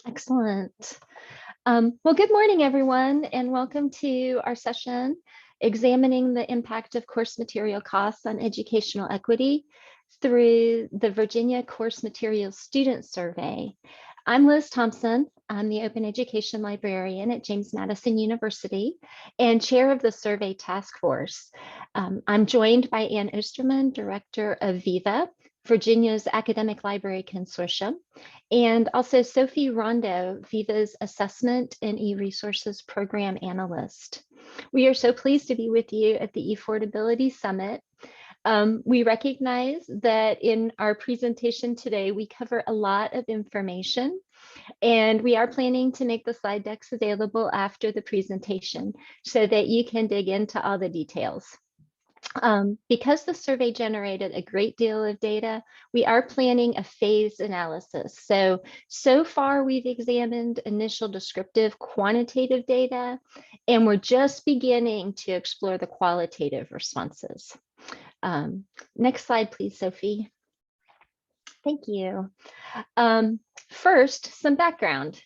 Excellent. Well, good morning, everyone, and welcome to our session, Examining the Impact of Course Material Costs on Educational Equity through the Virginia Course Materials Student Survey. I'm Liz Thompson. I'm the Open Education Librarian at James Madison University and chair of the Survey Task Force. I'm joined by Ann Osterman, Director of VIVA, Virginia's Academic Library Consortium, and also Sophie Rondo, Viva's Assessment and E-Resources Program Analyst. We are so pleased to be with you at the eAffordability Summit. We recognize that in our presentation today, we cover a lot of information, and we are planning to make the slide decks available after the presentation so that you can dig into all the details. Because the survey generated a great deal of data, we are planning a phased analysis. So far we've examined initial descriptive quantitative data, and we're just beginning to explore the qualitative responses. Next slide, please, Sophie. Thank you. First, some background.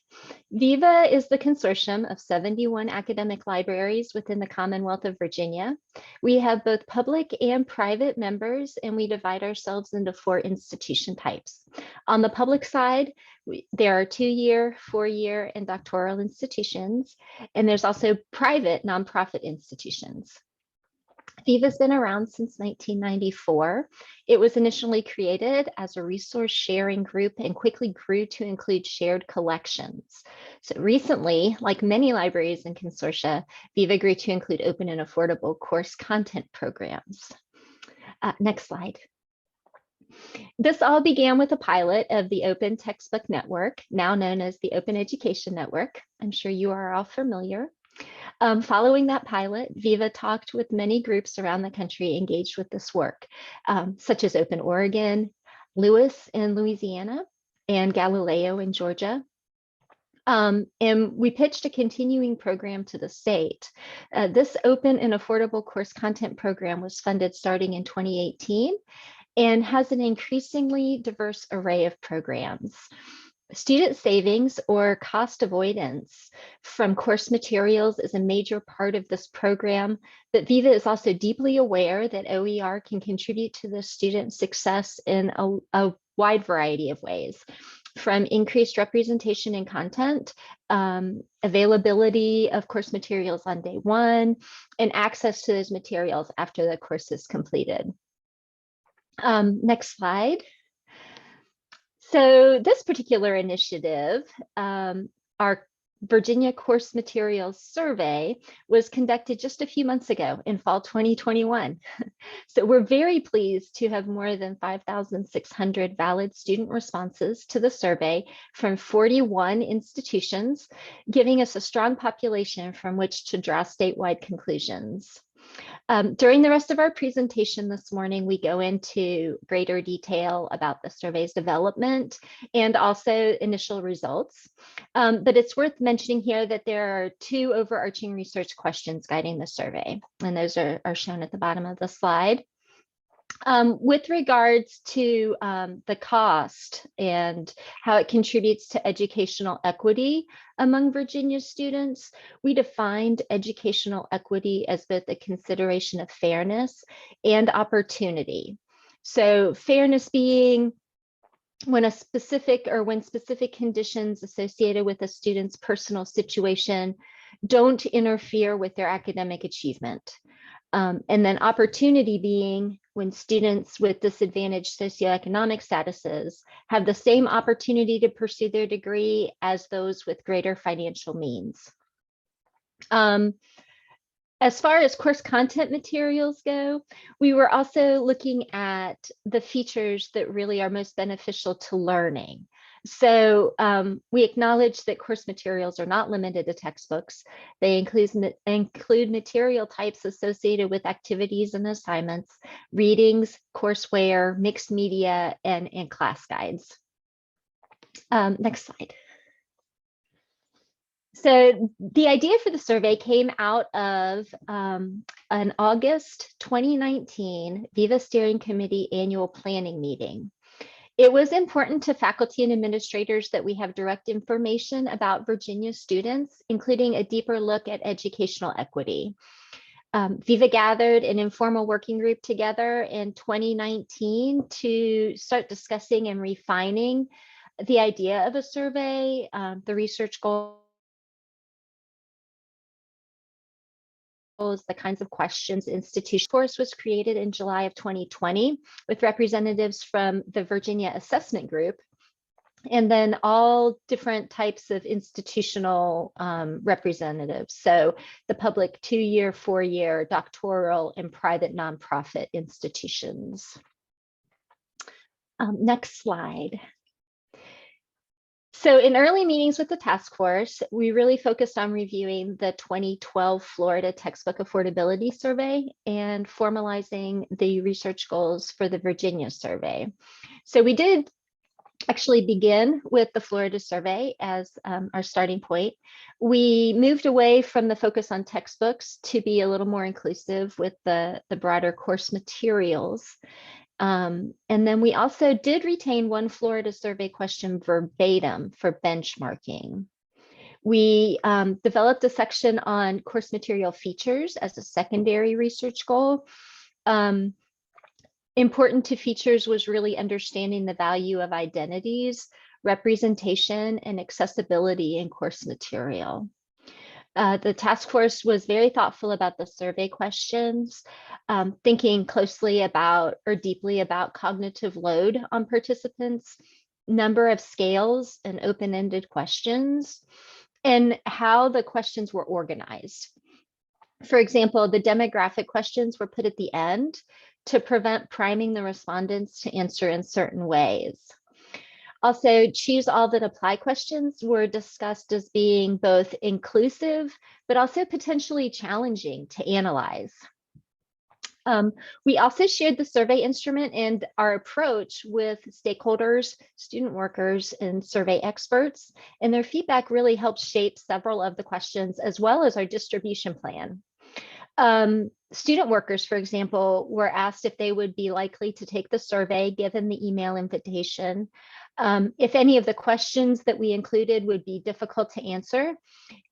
VIVA is the consortium of 71 academic libraries within the Commonwealth of Virginia. We have both public and private members, and we divide ourselves into 4 institution types. On the public side, there are 2-year, 4-year, and doctoral institutions, and there's also private nonprofit institutions. VIVA's been around since 1994. It was initially created as a resource sharing group and quickly grew to include shared collections. So recently, like many libraries and consortia, VIVA grew to include open and affordable course content programs. Next slide. This all began with a pilot of the Open Textbook Network, now known as the Open Education Network. I'm sure you are all familiar. Following that pilot, VIVA talked with many groups around the country engaged with this work, such as Open Oregon, Lewis in Louisiana, and Galileo in Georgia. And we pitched a continuing program to the state. This open and affordable course content program was funded starting in 2018 and has an increasingly diverse array of programs. Student savings or cost avoidance from course materials is a major part of this program, but VIVA is also deeply aware that OER can contribute to the student success in a wide variety of ways, from increased representation in content, availability of course materials on day 1, and access to those materials after the course is completed. Next slide. So this particular initiative, our Virginia Course Materials Survey, was conducted just a few months ago in fall 2021. So we're very pleased to have more than 5,600 valid student responses to the survey from 41 institutions, giving us a strong population from which to draw statewide conclusions. During the rest of our presentation this morning, we go into greater detail about the survey's development and also initial results. But it's worth mentioning here that there are 2 overarching research questions guiding the survey, and those are shown at the bottom of the slide. With regards to the cost and how it contributes to educational equity among Virginia students, we defined educational equity as both a consideration of fairness and opportunity. So fairness being when specific conditions associated with a student's personal situation don't interfere with their academic achievement. And then opportunity being when students with disadvantaged socioeconomic statuses have the same opportunity to pursue their degree as those with greater financial means. As far as course content materials go, we were also looking at the features that really are most beneficial to learning. So we acknowledge that course materials are not limited to textbooks. They include material types associated with activities and assignments, readings, courseware, mixed media, and class guides. Next slide. So the idea for the survey came out of an August 2019 VIVA Steering Committee annual planning meeting. It was important to faculty and administrators that we have direct information about Virginia students, including a deeper look at educational equity. Viva gathered an informal working group together in 2019 to start discussing and refining the idea of a survey, the research goals, the kinds of questions institution. Course was created in July of 2020 with representatives from the Virginia Assessment Group, and then all different types of institutional representatives. So the public 2-year, 4-year, doctoral, and private nonprofit institutions. Next slide. So in early meetings with the task force, we really focused on reviewing the 2012 Florida Textbook Affordability Survey and formalizing the research goals for the Virginia survey. So we did actually begin with the Florida survey as our starting point. We moved away from the focus on textbooks to be a little more inclusive with the broader course materials. And then we also did retain one Florida survey question verbatim for benchmarking. We developed a section on course material features as a secondary research goal. Important to features was really understanding the value of identities, representation, and accessibility in course material. The task force was very thoughtful about the survey questions, thinking closely about or deeply about cognitive load on participants, number of scales and open-ended questions, and how the questions were organized. For example, the demographic questions were put at the end to prevent priming the respondents to answer in certain ways. Also, choose all that apply questions were discussed as being both inclusive, but also potentially challenging to analyze. We also shared the survey instrument and our approach with stakeholders, student workers, and survey experts, and their feedback really helped shape several of the questions as well as our distribution plan. Student workers, for example, were asked if they would be likely to take the survey given the email invitation, if any of the questions that we included would be difficult to answer,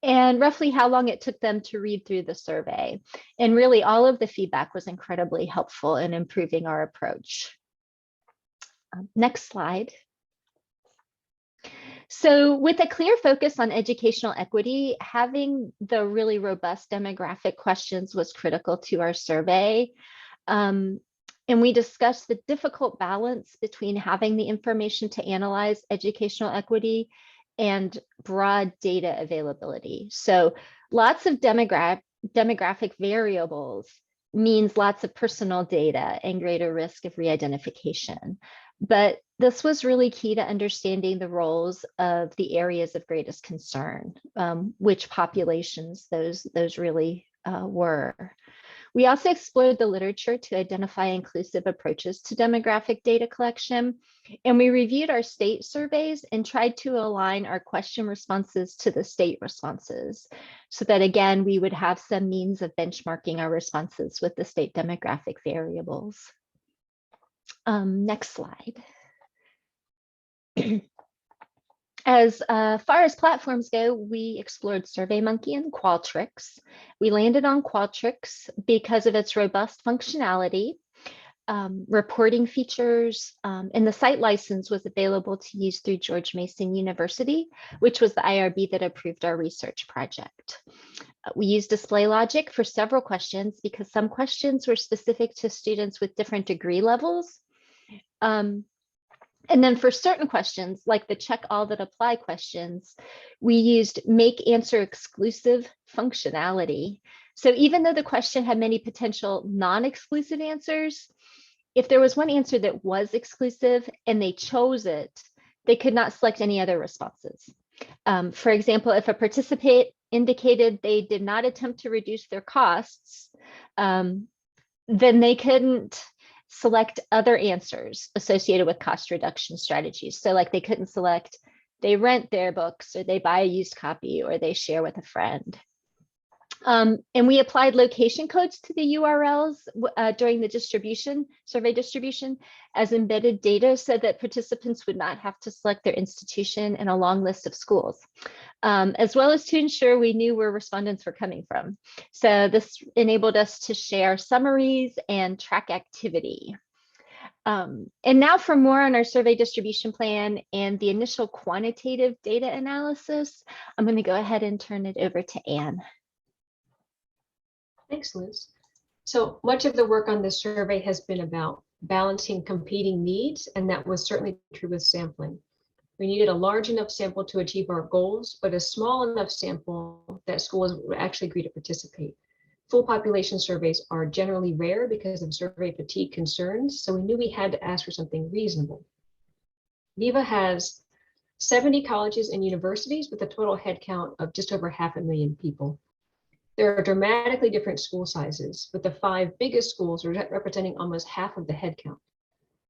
and roughly how long it took them to read through the survey. And really all of the feedback was incredibly helpful in improving our approach. Next slide. So with a clear focus on educational equity, having the really robust demographic questions was critical to our survey. And we discussed the difficult balance between having the information to analyze educational equity and broad data availability. So lots of demographic variables means lots of personal data and greater risk of re-identification. But this was really key to understanding the roles of the areas of greatest concern, which populations those really were. We also explored the literature to identify inclusive approaches to demographic data collection, and we reviewed our state surveys and tried to align our question responses to the state responses so that, again, we would have some means of benchmarking our responses with the state demographic variables. Next slide. As far as platforms go, we explored SurveyMonkey and Qualtrics. We landed on Qualtrics because of its robust functionality, reporting features, and the site license was available to use through George Mason University, which was the IRB that approved our research project. We used display logic for several questions because some questions were specific to students with different degree levels. And then for certain questions, like the check all that apply questions, we used make answer exclusive functionality. So even though the question had many potential non-exclusive answers, if there was one answer that was exclusive and they chose it, they could not select any other responses. For example, if a participant indicated they did not attempt to reduce their costs, then they couldn't select other answers associated with cost reduction strategies. So like they couldn't select, they rent their books or they buy a used copy or they share with a friend. And we applied location codes to the URLs during the survey distribution as embedded data so that participants would not have to select their institution in a long list of schools, as well as to ensure we knew where respondents were coming from. So this enabled us to share summaries and track activity. And now for more on our survey distribution plan and the initial quantitative data analysis, I'm going to go ahead and turn it over to Anne. Thanks, Liz. So much of the work on this survey has been about balancing competing needs, and that was certainly true with sampling. We needed a large enough sample to achieve our goals, but a small enough sample that schools would actually agree to participate. Full population surveys are generally rare because of survey fatigue concerns, so we knew we had to ask for something reasonable. Viva has 70 colleges and universities with a total headcount of just over 500,000 people. There are dramatically different school sizes, with the 5 biggest schools representing almost half of the headcount.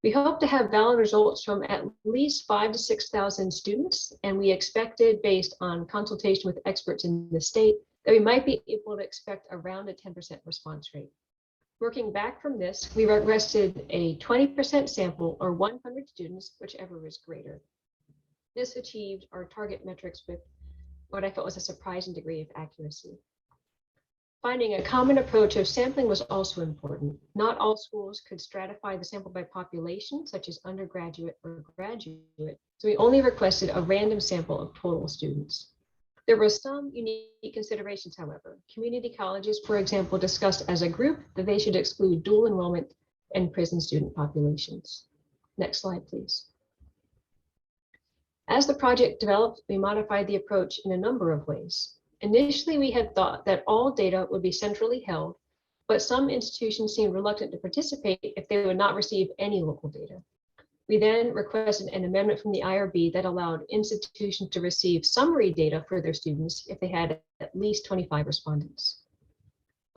We hope to have valid results from at least 5,000 to 6,000 students, and we expected, based on consultation with experts in the state, that we might be able to expect around a 10% response rate. Working back from this, we requested a 20% sample or 100 students, whichever was greater. This achieved our target metrics with what I felt was a surprising degree of accuracy. Finding a common approach of sampling was also important. Not all schools could stratify the sample by population, such as undergraduate or graduate, so we only requested a random sample of total students. There were some unique considerations, however. Community colleges, for example, discussed as a group that they should exclude dual enrollment and prison student populations. Next slide, please. As the project developed, we modified the approach in a number of ways. Initially, we had thought that all data would be centrally held, but some institutions seemed reluctant to participate if they would not receive any local data. We then requested an amendment from the IRB that allowed institutions to receive summary data for their students if they had at least 25 respondents.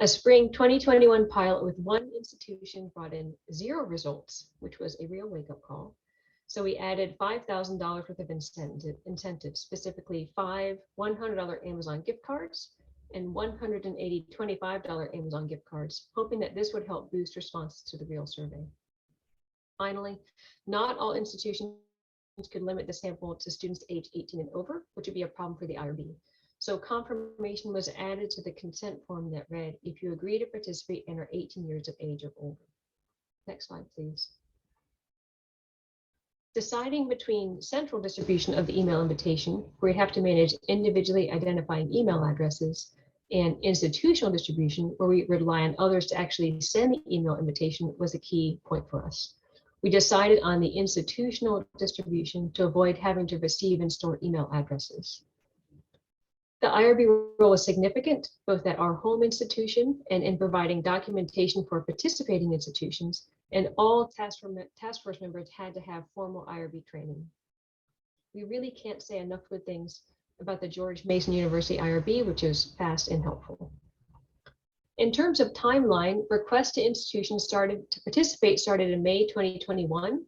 A spring 2021 pilot with one institution brought in 0 results, which was a real wake-up call. So we added $5,000 worth of incentives, specifically 5 $100 Amazon gift cards and 180 $25 Amazon gift cards, hoping that this would help boost responses to the real survey. Finally, not all institutions could limit the sample to students aged 18 and over, which would be a problem for the IRB. So confirmation was added to the consent form that read, if you agree to participate and are 18 years of age or older. Next slide, please. Deciding between central distribution of the email invitation, where you have to manage individually identifying email addresses, and institutional distribution, where we rely on others to actually send the email invitation, was a key point for us. We decided on the institutional distribution to avoid having to receive and store email addresses. The IRB role is significant, both at our home institution and in providing documentation for participating institutions, and all task force members had to have formal IRB training. We really can't say enough good things about the George Mason University IRB, which is fast and helpful. In terms of timeline, requests to institutions started in May 2021,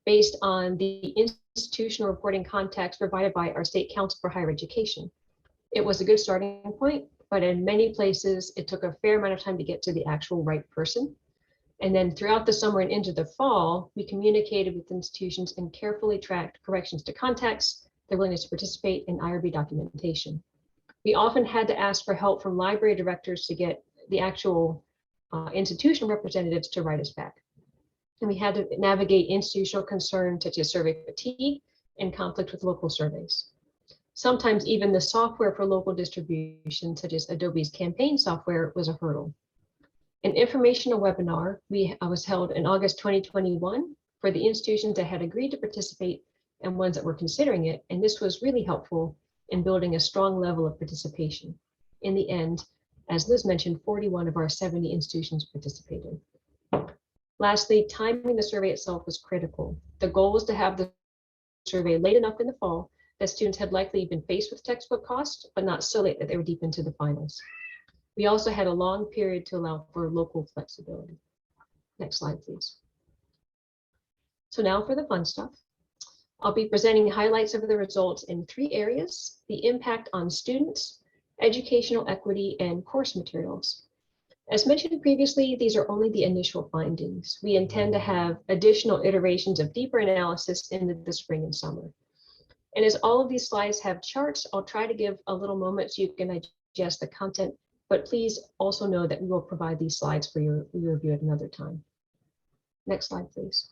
based on the institutional reporting contacts provided by our State Council for Higher Education. It was a good starting point, but in many places, it took a fair amount of time to get to the actual right person. And then throughout the summer and into the fall, we communicated with institutions and carefully tracked corrections to contacts, their willingness to participate in IRB documentation. We often had to ask for help from library directors to get the actual institutional representatives to write us back. And we had to navigate institutional concerns such as survey fatigue and conflict with local surveys. Sometimes even the software for local distribution, such as Adobe's campaign software, was a hurdle. An informational webinar was held in August 2021 for the institutions that had agreed to participate and ones that were considering it, and this was really helpful in building a strong level of participation. In the end, as Liz mentioned, 41 of our 70 institutions participated. Lastly, timing the survey itself was critical. The goal was to have the survey late enough in the fall that students had likely been faced with textbook costs, but not so late that they were deep into the finals. We also had a long period to allow for local flexibility. Next slide, please. So now for the fun stuff. I'll be presenting highlights of the results in 3 areas: the impact on students, educational equity, and course materials. As mentioned previously, these are only the initial findings. We intend to have additional iterations of deeper analysis in the spring and summer. And as all of these slides have charts, I'll try to give a little moment so you can digest the content, but please also know that we will provide these slides for your review at another time. Next slide, please.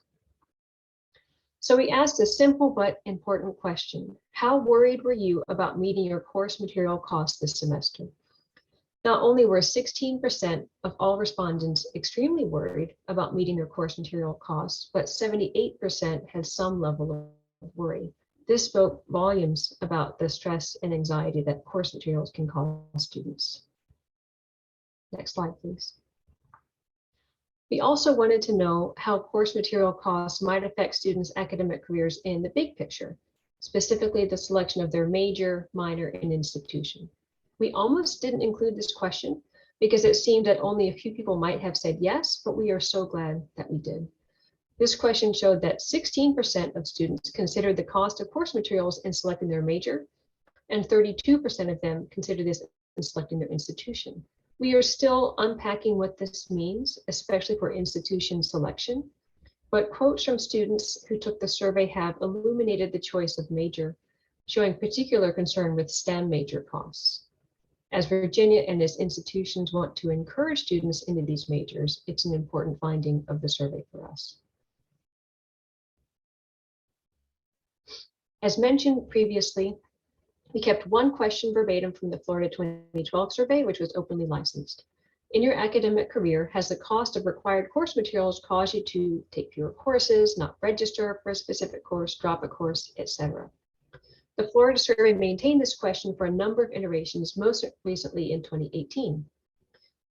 So we asked a simple but important question. How worried were you about meeting your course material costs this semester? Not only were 16% of all respondents extremely worried about meeting their course material costs, but 78% had some level of worry. This spoke volumes about the stress and anxiety that course materials can cause students. Next slide, please. We also wanted to know how course material costs might affect students' academic careers in the big picture, specifically the selection of their major, minor, and institution. We almost didn't include this question because it seemed that only a few people might have said yes, but we are so glad that we did. This question showed that 16% of students considered the cost of course materials in selecting their major, and 32% of them considered this in selecting their institution. We are still unpacking what this means, especially for institution selection, but quotes from students who took the survey have illuminated the choice of major, showing particular concern with STEM major costs. As Virginia and its institutions want to encourage students into these majors, it's an important finding of the survey for us. As mentioned previously, we kept one question verbatim from the Florida 2012 survey, which was openly licensed. In your academic career, has the cost of required course materials caused you to take fewer courses, not register for a specific course, drop a course, etc.? The Florida survey maintained this question for a number of iterations, most recently in 2018.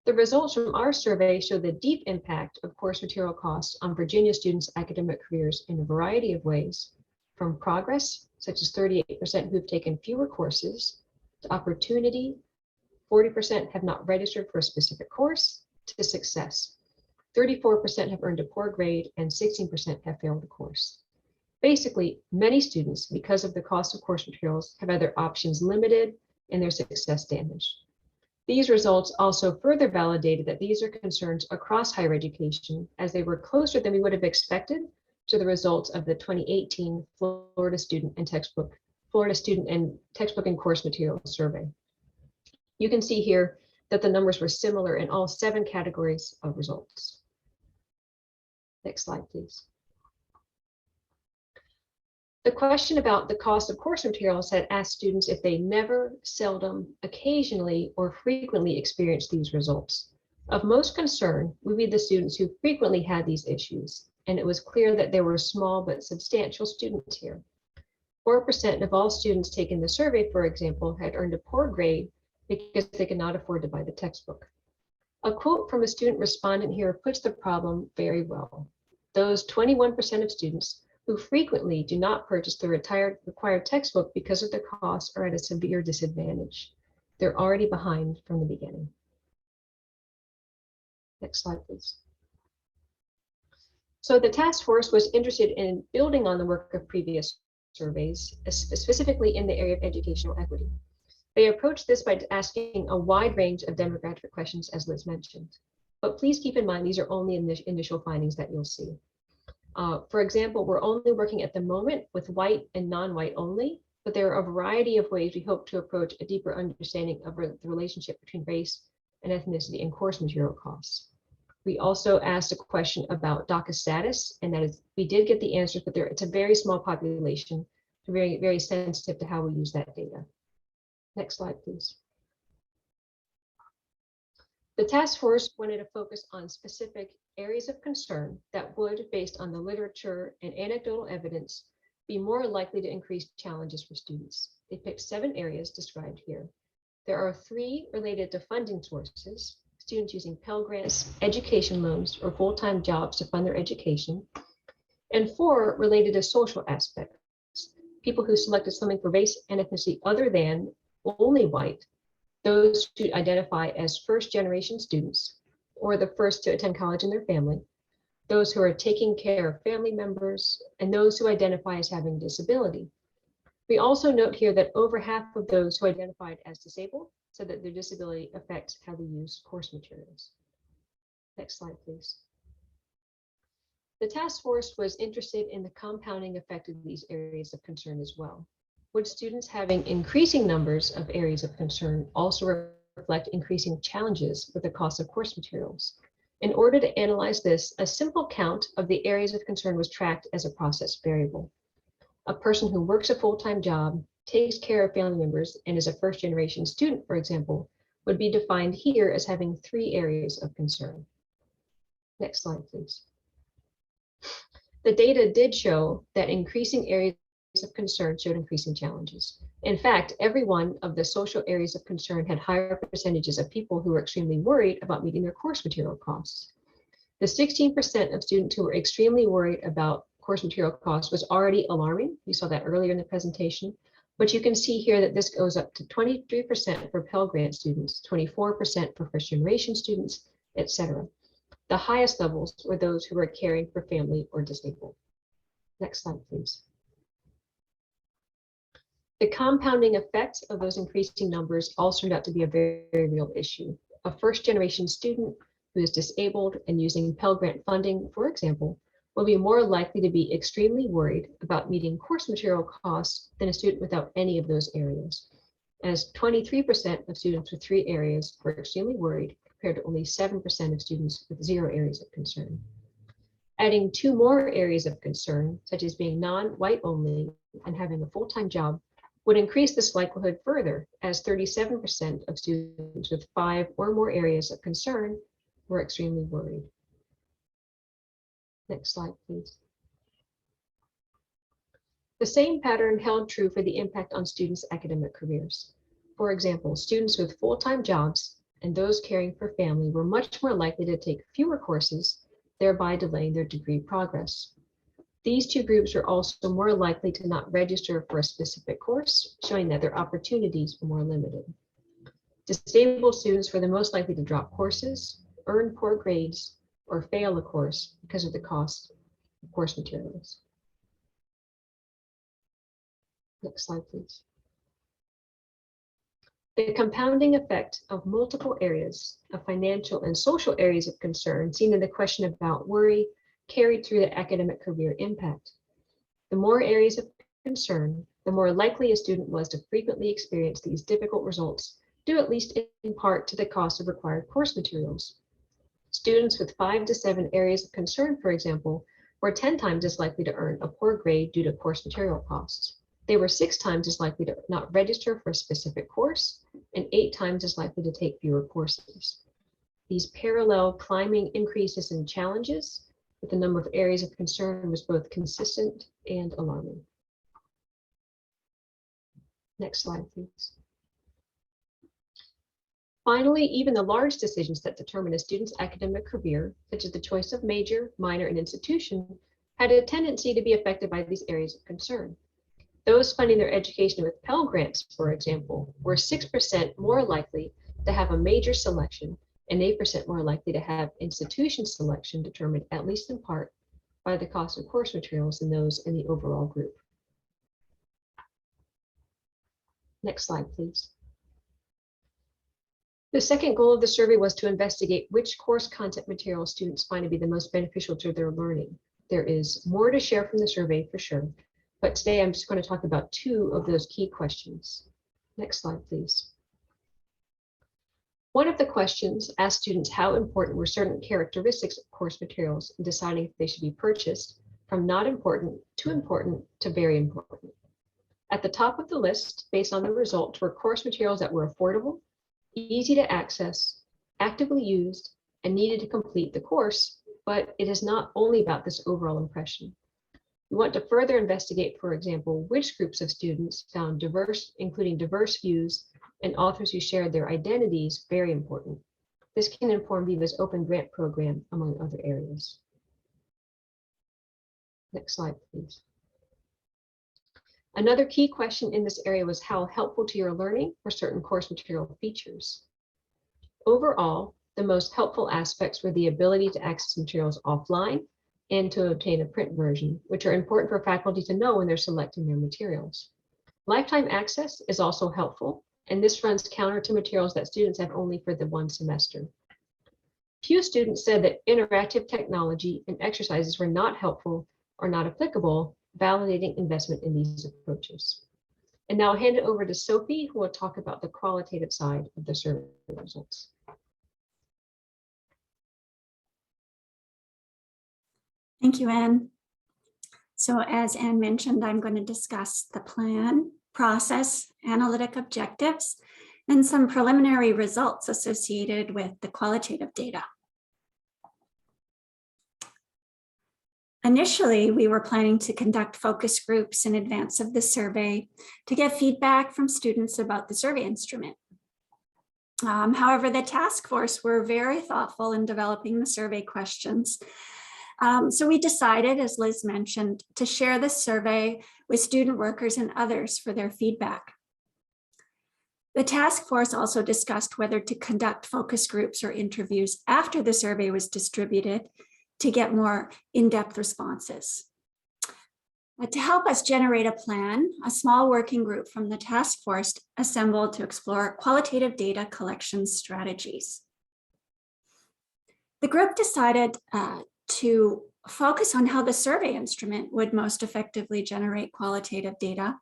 The results from our survey show the deep impact of course material costs on Virginia students' academic careers in a variety of ways, from progress, such as 38% who've taken fewer courses, to opportunity, 40% have not registered for a specific course, to success. 34% have earned a poor grade and 16% have failed a course. Basically, many students, because of the cost of course materials, have had their options limited and their success damaged. These results also further validated that these are concerns across higher education, as they were closer than we would have expected to the results of the 2018 Florida Student and Textbook and Course Materials Survey. You can see here that the numbers were similar in all 7 categories of results. Next slide, please. The question about the cost of course materials had asked students if they never, seldom, occasionally, or frequently experienced these results. Of most concern would be the students who frequently had these issues, and it was clear that there were small but substantial students here. 4% of all students taking the survey, for example, had earned a poor grade because they could not afford to buy the textbook. A quote from a student respondent here puts the problem very well. Those 21% of students who frequently do not purchase the required textbook because of the cost are at a severe disadvantage. They're already behind from the beginning. Next slide, please. So the task force was interested in building on the work of previous surveys, specifically in the area of educational equity. They approached this by asking a wide range of demographic questions, as Liz mentioned. But please keep in mind, these are only initial findings that you'll see. For example, we're only working at the moment with white and non-white only, but there are a variety of ways we hope to approach a deeper understanding of the relationship between race and ethnicity and course material costs. We also asked a question about DACA status, and that is, we did get the answers, but it's a very small population, very, very sensitive to how we use that data. Next slide, please. The task force wanted to focus on specific areas of concern that would, based on the literature and anecdotal evidence, be more likely to increase challenges for students. They picked 7 areas described here. There are 3 related to funding sources, students using Pell Grants, education loans, or full-time jobs to fund their education, and 4 related to social aspects, people who selected something for race and ethnicity other than only white, those who identify as first-generation students, or the first to attend college in their family, those who are taking care of family members, and those who identify as having a disability. We also note here that over half of those who identified as disabled so that their disability affects how they use course materials. Next slide, please. The task force was interested in the compounding effect of these areas of concern as well. Would students having increasing numbers of areas of concern also reflect increasing challenges with the cost of course materials? In order to analyze this, a simple count of the areas of concern was tracked as a process variable. A person who works a full-time job, takes care of family members, and is a first-generation student, for example, would be defined here as having 3 areas of concern. Next slide, please. The data did show that increasing areas of concern showed increasing challenges. In fact, every one of the social areas of concern had higher percentages of people who were extremely worried about meeting their course material costs. The 16% of students who were extremely worried about course material costs was already alarming. You saw that earlier in the presentation, but you can see here that this goes up to 23% for Pell Grant students, 24% for first generation students, etc. The highest levels were those who were caring for family or disabled. Next slide, please. The compounding effect of those increasing numbers also turned out to be a very, very real issue. A first generation student who is disabled and using Pell Grant funding, for example, will be more likely to be extremely worried about meeting course material costs than a student without any of those areas, as 23% of students with 3 areas were extremely worried compared to only 7% of students with 0 areas of concern. Adding 2 more areas of concern, such as being non-white only and having a full-time job, would increase this likelihood further, as 37% of students with 5 or more areas of concern were extremely worried. Next slide, please. The same pattern held true for the impact on students' academic careers. For example, students with full-time jobs and those caring for family were much more likely to take fewer courses, thereby delaying their degree progress. These 2 groups are also more likely to not register for a specific course, showing that their opportunities were more limited. Disabled students were the most likely to drop courses, earn poor grades, or fail a course because of the cost of course materials. Next slide, please. The compounding effect of multiple areas of financial and social areas of concern seen in the question about worry carried through the academic career impact. The more areas of concern, the more likely a student was to frequently experience these difficult results, due at least in part to the cost of required course materials. Students with 5 to 7 areas of concern, for example, were 10 times as likely to earn a poor grade due to course material costs. They were 6 times as likely to not register for a specific course and 8 times as likely to take fewer courses. These parallel climbing increases in challenges with the number of areas of concern was both consistent and alarming. Next slide, please. Finally, even the large decisions that determine a student's academic career, such as the choice of major, minor, and institution, had a tendency to be affected by these areas of concern. Those funding their education with Pell Grants, for example, were 6% more likely to have a major selection and 8% more likely to have institution selection determined, at least in part, by the cost of course materials than those in the overall group. Next slide, please. The second goal of the survey was to investigate which course content materials students find to be the most beneficial to their learning. There is more to share from the survey for sure, but today I'm just going to talk about 2 of those key questions. Next slide, please. One of the questions asked students how important were certain characteristics of course materials in deciding if they should be purchased, from not important to very important. At the top of the list, based on the results, were course materials that were affordable, easy to access, actively used, and needed to complete the course, but it is not only about this overall impression. We want to further investigate, for example, which groups of students found diverse, including diverse views and authors who shared their identities, very important. This can inform Viva's open grant program, among other areas. Next slide, please. Another key question in this area was how helpful to your learning were certain course material features. Overall, the most helpful aspects were the ability to access materials offline and to obtain a print version, which are important for faculty to know when they're selecting their materials. Lifetime access is also helpful, and this runs counter to materials that students have only for the one semester. Few students said that interactive technology and exercises were not helpful or not applicable, validating investment in these approaches. And now I'll hand it over to Sophie, who will talk about the qualitative side of the survey results. Thank you, Anne. So as Anne mentioned, I'm going to discuss the plan, process, analytic objectives, and some preliminary results associated with the qualitative data. Initially, we were planning to conduct focus groups in advance of the survey to get feedback from students about the survey instrument. However, the task force were very thoughtful in developing the survey questions. So we decided, as Liz mentioned, to share the survey with student workers and others for their feedback. The task force also discussed whether to conduct focus groups or interviews after the survey was distributed to get more in-depth responses. To help us generate a plan, a small working group from the task force assembled to explore qualitative data collection strategies. The group decided to focus on how the survey instrument would most effectively generate qualitative data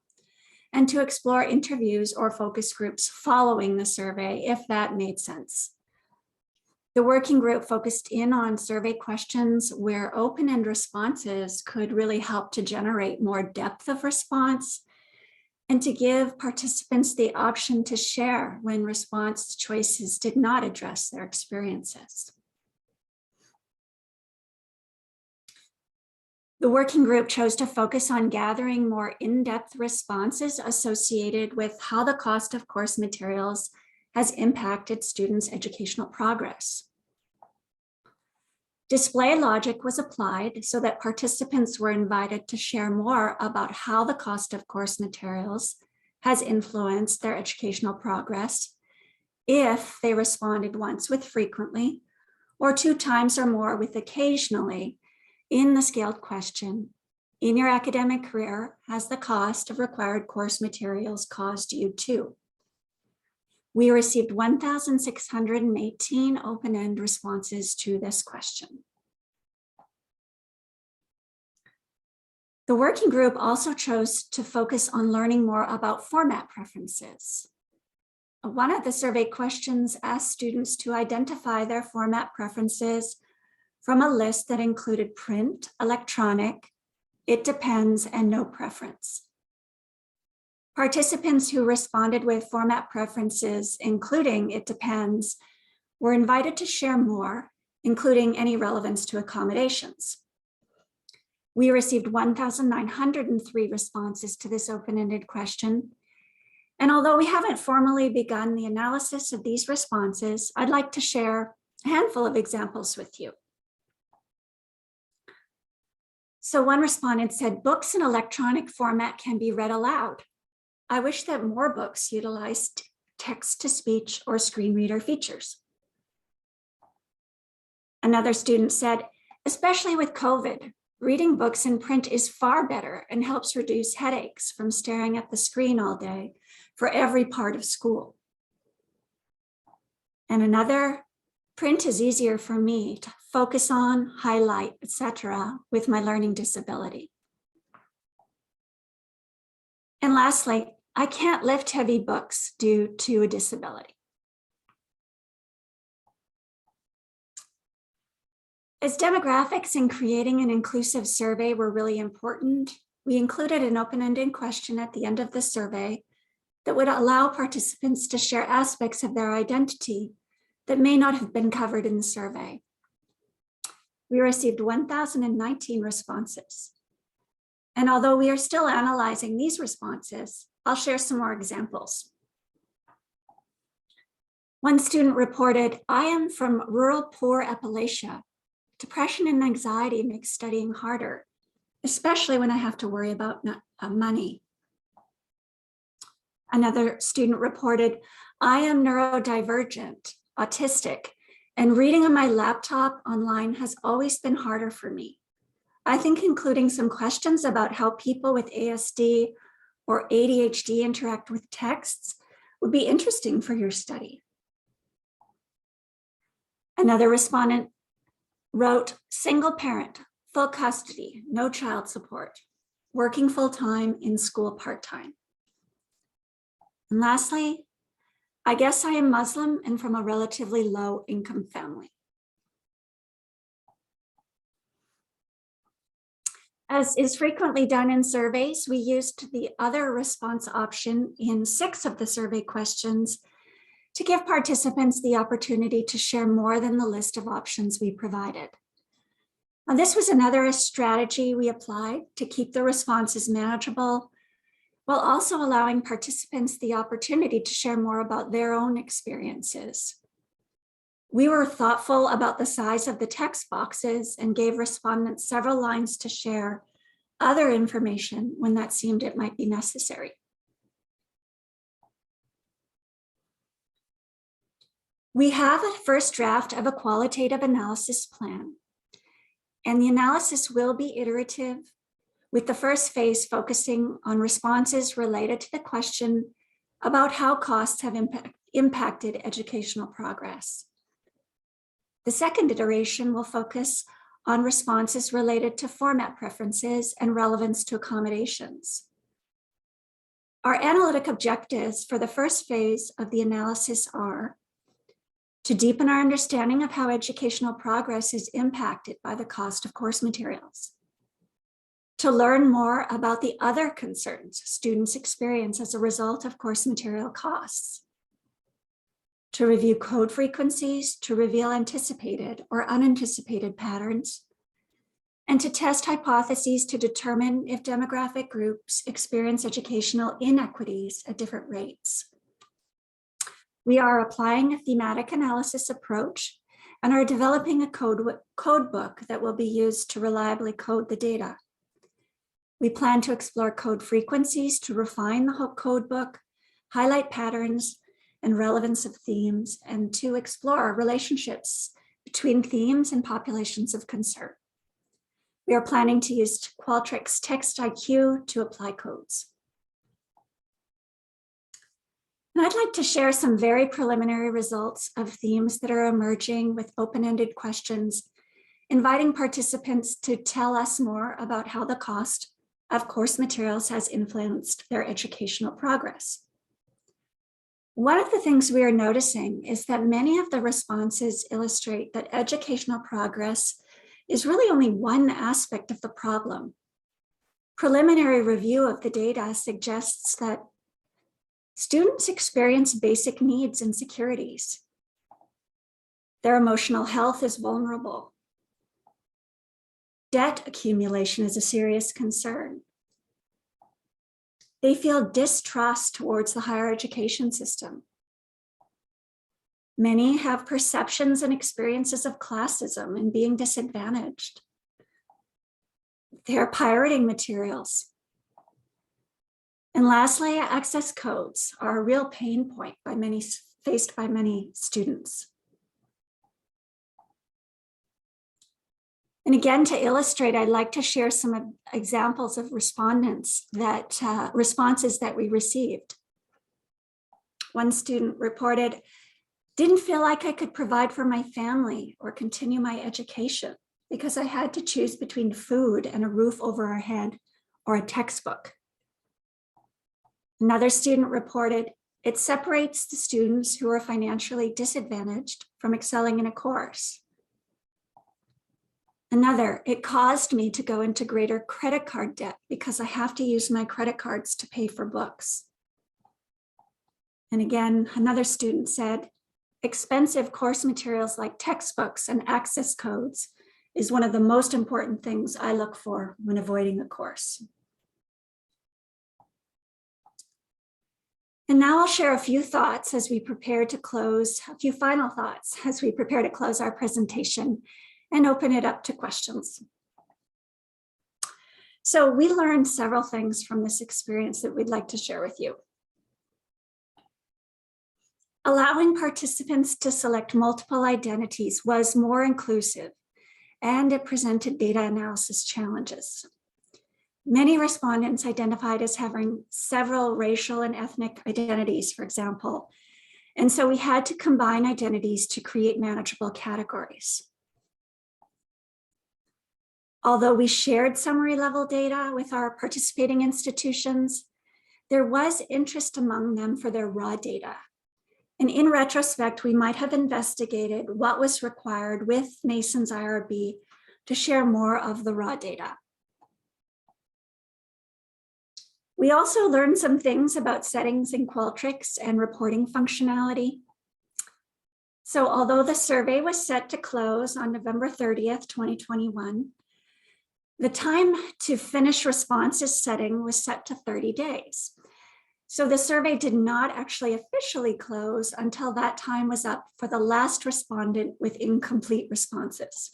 and to explore interviews or focus groups following the survey if that made sense. The working group focused in on survey questions where open-end responses could really help to generate more depth of response and to give participants the option to share when response choices did not address their experiences. The working group chose to focus on gathering more in-depth responses associated with how the cost of course materials has impacted students' educational progress. Display logic was applied so that participants were invited to share more about how the cost of course materials has influenced their educational progress if they responded once with frequently or 2 times or more with occasionally in the scaled question. In your academic career, has the cost of required course materials caused you to? We received 1,618 open-end responses to this question. The working group also chose to focus on learning more about format preferences. One of the survey questions asked students to identify their format preferences from a list that included print, electronic, it depends, and no preference. Participants who responded with format preferences, including it depends, were invited to share more, including any relevance to accommodations. We received 1,903 responses to this open-ended question. And although we haven't formally begun the analysis of these responses, I'd like to share a handful of examples with you. So one respondent said, books in electronic format can be read aloud. I wish that more books utilized text-to-speech or screen reader features. Another student said, especially with COVID, reading books in print is far better and helps reduce headaches from staring at the screen all day for every part of school. And another, print is easier for me to focus on, highlight, etc. with my learning disability. And lastly, I can't lift heavy books due to a disability. As demographics in creating an inclusive survey were really important, we included an open-ended question at the end of the survey that would allow participants to share aspects of their identity that may not have been covered in the survey. We received 1,019 responses. And although we are still analyzing these responses, I'll share some more examples. One student reported, I am from rural poor Appalachia. Depression and anxiety make studying harder, especially when I have to worry about money. Another student reported, I am neurodivergent, autistic, and reading on my laptop online has always been harder for me. I think including some questions about how people with ASD or ADHD interact with texts would be interesting for your study. Another respondent wrote, single parent, full custody, no child support, working full-time, in school part-time. And lastly, I guess I am Muslim and from a relatively low income family. As is frequently done in surveys, we used the other response option in 6 of the survey questions to give participants the opportunity to share more than the list of options we provided. Now, this was another strategy we applied to keep the responses manageable, while also allowing participants the opportunity to share more about their own experiences. We were thoughtful about the size of the text boxes and gave respondents several lines to share other information when that seemed it might be necessary. We have a first draft of a qualitative analysis plan, and the analysis will be iterative, with the first phase focusing on responses related to the question about how costs have impacted educational progress. The second iteration will focus on responses related to format preferences and relevance to accommodations. Our analytic objectives for the first phase of the analysis are to deepen our understanding of how educational progress is impacted by the cost of course materials, to learn more about the other concerns students experience as a result of course material costs, to review code frequencies, to reveal anticipated or unanticipated patterns, and to test hypotheses to determine if demographic groups experience educational inequities at different rates. We are applying a thematic analysis approach and are developing a code book that will be used to reliably code the data. We plan to explore code frequencies to refine the whole code book, highlight patterns and relevance of themes, and to explore relationships between themes and populations of concern. We are planning to use Qualtrics Text IQ to apply codes. And I'd like to share some very preliminary results of themes that are emerging with open-ended questions, inviting participants to tell us more about how the cost of course materials has influenced their educational progress. One of the things we are noticing is that many of the responses illustrate that educational progress is really only one aspect of the problem. Preliminary review of the data suggests that students experience basic needs and securities. Their emotional health is vulnerable. Debt accumulation is a serious concern. They feel distrust towards the higher education system. Many have perceptions and experiences of classism and being disadvantaged. They're pirating materials. And lastly, access codes are a real pain point faced by many students. And again, to illustrate, I'd like to share some examples of responses that we received. One student reported, didn't feel like I could provide for my family or continue my education because I had to choose between food and a roof over our head or a textbook. Another student reported, it separates the students who are financially disadvantaged from excelling in a course. Another, it caused me to go into greater credit card debt because I have to use my credit cards to pay for books. And again, another student said, expensive course materials like textbooks and access codes is one of the most important things I look for when avoiding a course. And now I'll share a few thoughts as we prepare to close, a few final thoughts as we prepare to close our presentation and open it up to questions. So we learned several things from this experience that we'd like to share with you. Allowing participants to select multiple identities was more inclusive, and it presented data analysis challenges. Many respondents identified as having several racial and ethnic identities, for example. And so we had to combine identities to create manageable categories. Although we shared summary level data with our participating institutions, there was interest among them for their raw data. And in retrospect, we might have investigated what was required with NASAN's IRB to share more of the raw data. We also learned some things about settings in Qualtrics and reporting functionality. So although the survey was set to close on November 30th, 2021, the time to finish responses setting was set to 30 days. So the survey did not actually officially close until that time was up for the last respondent with incomplete responses.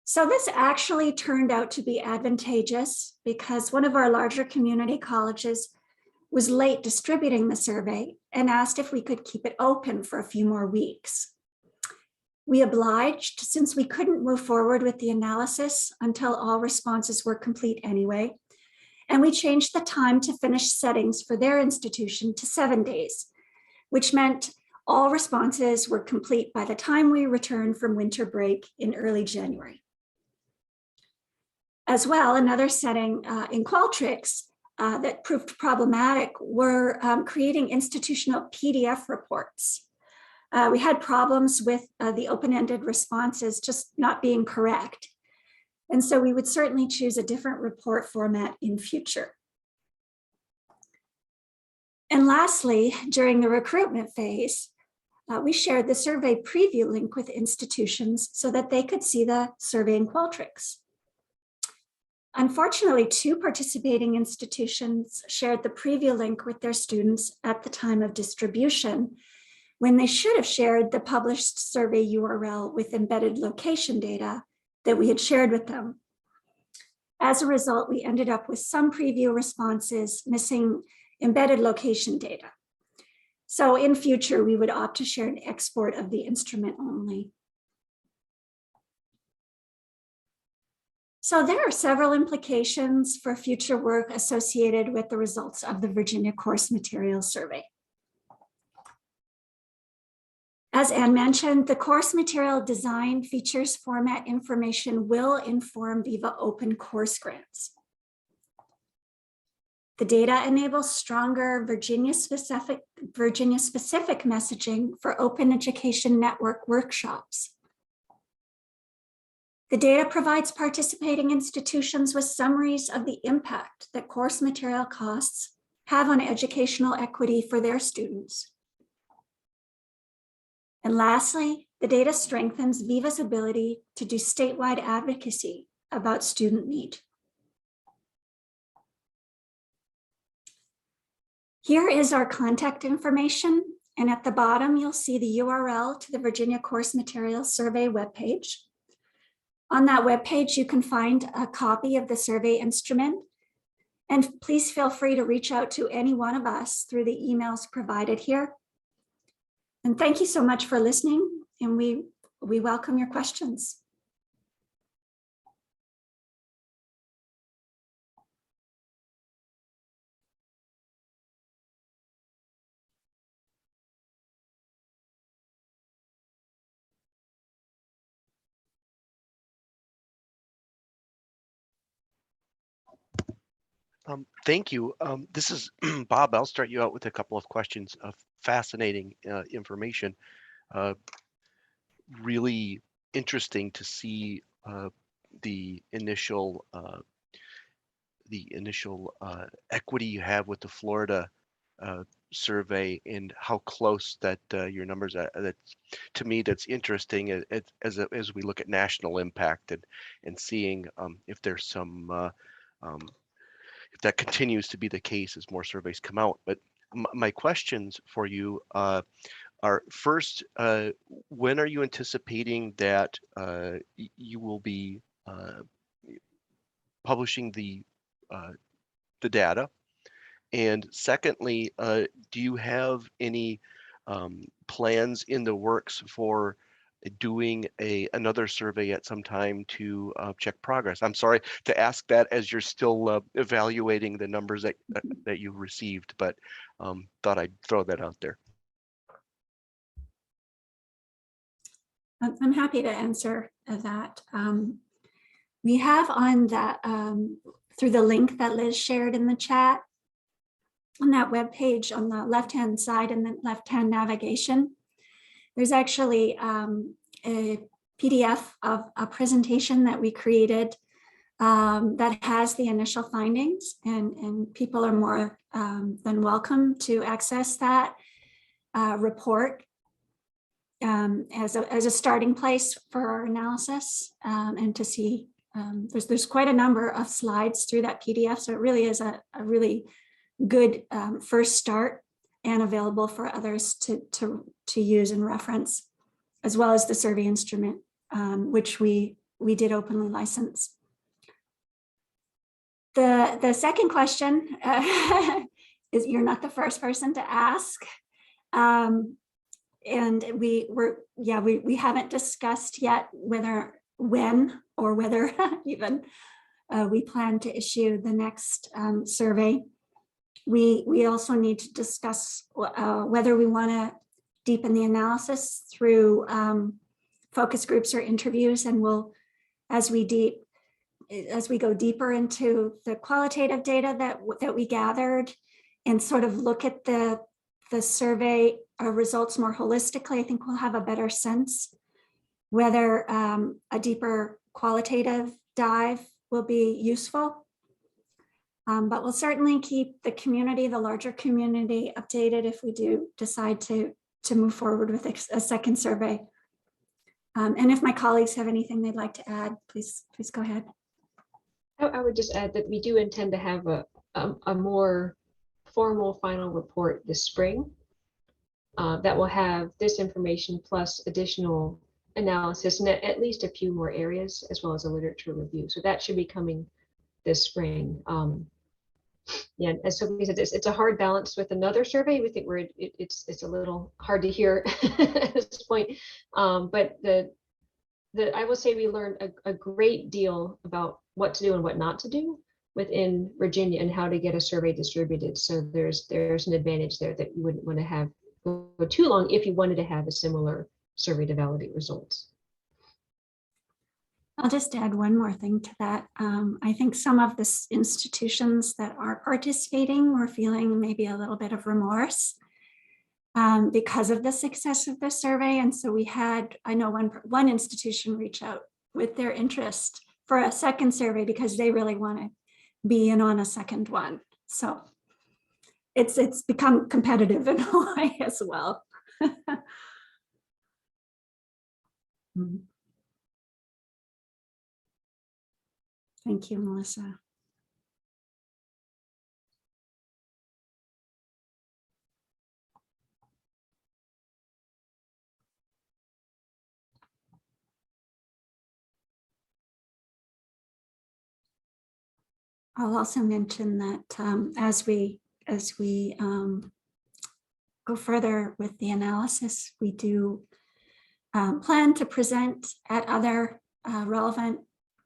So this actually turned out to be advantageous because one of our larger community colleges was late distributing the survey and asked if we could keep it open for a few more weeks. We obliged, since we couldn't move forward with the analysis until all responses were complete anyway, and we changed the time to finish settings for their institution to 7 days, which meant all responses were complete by the time we returned from winter break in early January. As well, another setting in Qualtrics that proved problematic were creating institutional PDF reports. We had problems with the open-ended responses just not being correct. And so we would certainly choose a different report format in future. And lastly, during the recruitment phase, we shared the survey preview link with institutions so that they could see the survey in Qualtrics. Unfortunately, 2 participating institutions shared the preview link with their students at the time of distribution, when they should have shared the published survey URL with embedded location data that we had shared with them. As a result, we ended up with some preview responses missing embedded location data. So in future, we would opt to share an export of the instrument only. So there are several implications for future work associated with the results of the Virginia Course Materials Survey. As Anne mentioned, the course material design features format information will inform Viva Open course grants. The data enables stronger Virginia-specific messaging for Open Education Network workshops. The data provides participating institutions with summaries of the impact that course material costs have on educational equity for their students. And lastly, the data strengthens Viva's ability to do statewide advocacy about student need. Here is our contact information, and at the bottom, you'll see the URL to the Virginia Course Materials Survey webpage. On that webpage, you can find a copy of the survey instrument, and please feel free to reach out to any one of us through the emails provided here. And thank you so much for listening, and we welcome your questions. Thank you. This is Bob. I'll start you out with a couple of questions of fascinating information. Really interesting to see the initial equity you have with the Florida survey and how close that your numbers are. That, to me, that's interesting as we look at national impact and seeing if there's some if that continues to be the case as more surveys come out. But my questions for you are first, when are you anticipating that you will be publishing the data? And secondly, do you have any plans in the works for doing another survey at some time to check progress. I'm sorry to ask that as you're still evaluating the numbers that you received, but thought I'd throw that out there. I'm happy to answer that. We have on that, through the link that Liz shared in the chat, on that web page on the left-hand side in the left-hand navigation, there's actually a PDF of a presentation that we created that has the initial findings, and people are more than welcome to access that report as a starting place for our analysis, and to see there's quite a number of slides through that PDF, so it really is a really good first start, and available for others to use and reference, as well as the survey instrument, which we did openly license. The second question is, you're not the first person to ask. And we haven't discussed yet when or whether even we plan to issue the next survey. We also need to discuss whether we want to deepen the analysis through focus groups or interviews, and as we go deeper into the qualitative data that we gathered and sort of look at the survey results more holistically, I think we'll have a better sense whether a deeper qualitative dive will be useful. But we'll certainly keep the larger community updated if we do decide to move forward with a second survey. And if my colleagues have anything they'd like to add, please go ahead. I would just add that we do intend to have a more formal final report this spring that will have this information plus additional analysis and at least a few more areas, as well as a literature review. So that should be coming this spring. Yeah, as Sophie said, it's a hard balance with another survey. We think it's a little hard to hear at this point, but I will say we learned a great deal about what to do and what not to do within Virginia and how to get a survey distributed. So there's an advantage there that you wouldn't want to have go too long if you wanted to have a similar survey to validate results. I'll just add one more thing to that. I think some of the institutions that are participating were feeling maybe a little bit of remorse because of the success of the survey. And so I know one institution reach out with their interest for a second survey because they really want to be in on a second one. So it's become competitive in a way as well. Thank you, Melissa. I'll also mention that as we go further with the analysis, we do plan to present at other relevant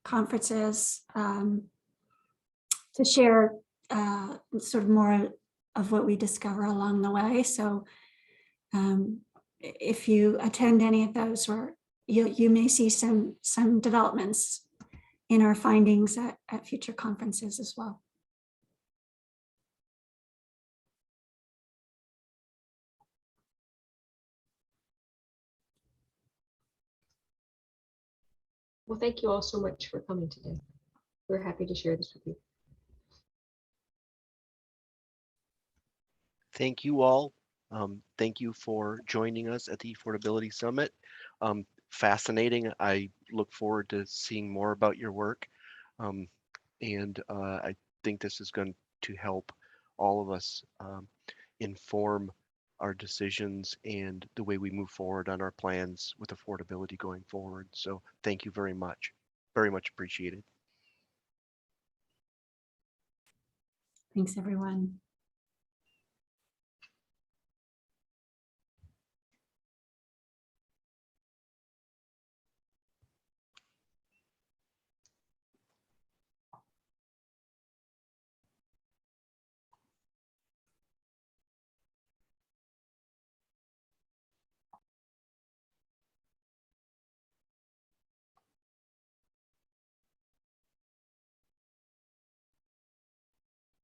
conferences to share sort of more of what we discover along the way. So if you attend any of those, or you may see some developments in our findings at future conferences as well. Well, thank you all so much for coming today. We're happy to share this with you. Thank you all. Thank you for joining us at the Affordability Summit. Fascinating. I look forward to seeing more about your work. And I think this is going to help all of us inform our decisions and the way we move forward on our plans with affordability going forward. So thank you very much appreciated. Thanks, everyone.